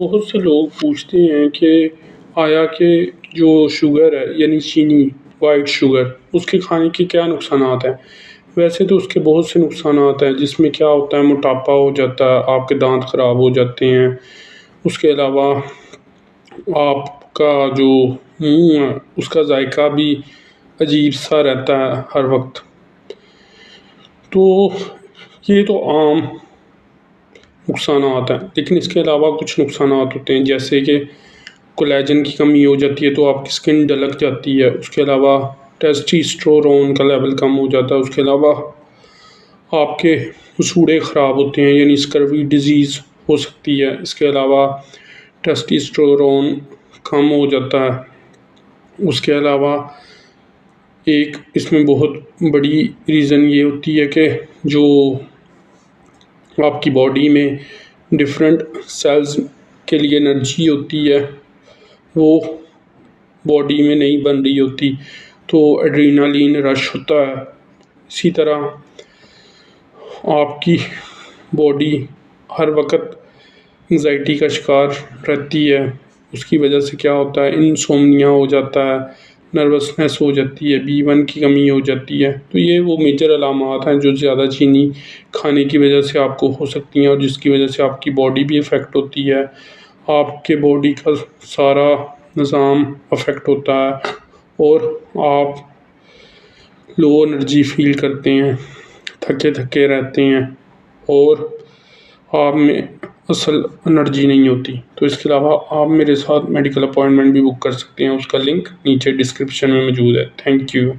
بہت سے لوگ پوچھتے ہیں کہ آیا کہ جو شوگر ہے یعنی چینی وائٹ شوگر اس کے کھانے کے کیا نقصانات ہیں۔ ویسے تو اس کے بہت سے نقصانات ہیں، جس میں کیا ہوتا ہے موٹاپا ہو جاتا ہے، آپ کے دانت خراب ہو جاتے ہیں، اس کے علاوہ آپ کا جو منہ ہے اس کا ذائقہ بھی عجیب سا رہتا ہے ہر وقت۔ تو یہ تو عام نقصانات ہیں، لیکن اس کے علاوہ کچھ نقصانات ہوتے ہیں، جیسے کہ کولیجن کی کمی ہو جاتی ہے تو آپ کی سکن ڈھلک جاتی ہے، اس کے علاوہ ٹیسٹوسٹیرون کا لیول کم ہو جاتا ہے، اس کے علاوہ آپ کے مسوڑے خراب ہوتے ہیں یعنی اسکروی ڈیزیز ہو سکتی ہے، اس کے علاوہ ٹیسٹوسٹیرون کم ہو جاتا ہے۔ اس کے علاوہ ایک اس میں بہت بڑی ریزن یہ ہوتی ہے کہ جو آپ کی باڈی میں ڈفرینٹ سیلز کے لیے انرجی ہوتی ہے وہ باڈی میں نہیں بن رہی ہوتی، تو ایڈرینالین رش ہوتا ہے۔ اسی طرح آپ کی باڈی ہر وقت انزائٹی کا شکار رہتی ہے، اس کی وجہ سے کیا ہوتا ہے انسومنیا ہو جاتا ہے، نروسنس ہو جاتی ہے، B1 کی کمی ہو جاتی ہے۔ تو یہ وہ میجر علامات ہیں جو زیادہ چینی کھانے کی وجہ سے آپ کو ہو سکتی ہیں، اور جس کی وجہ سے آپ کی باڈی بھی افیکٹ ہوتی ہے، آپ کے باڈی کا سارا نظام افیکٹ ہوتا ہے، اور آپ لو انرجی فیل کرتے ہیں، تھکے تھکے رہتے ہیں، اور آپ میں اصل انرجی نہیں ہوتی۔ تو اس کے علاوہ آپ میرے ساتھ میڈیکل اپوائنٹمنٹ بھی بک کر سکتے ہیں، اس کا لنک نیچے ڈسکرپشن میں موجود ہے۔ Thank you.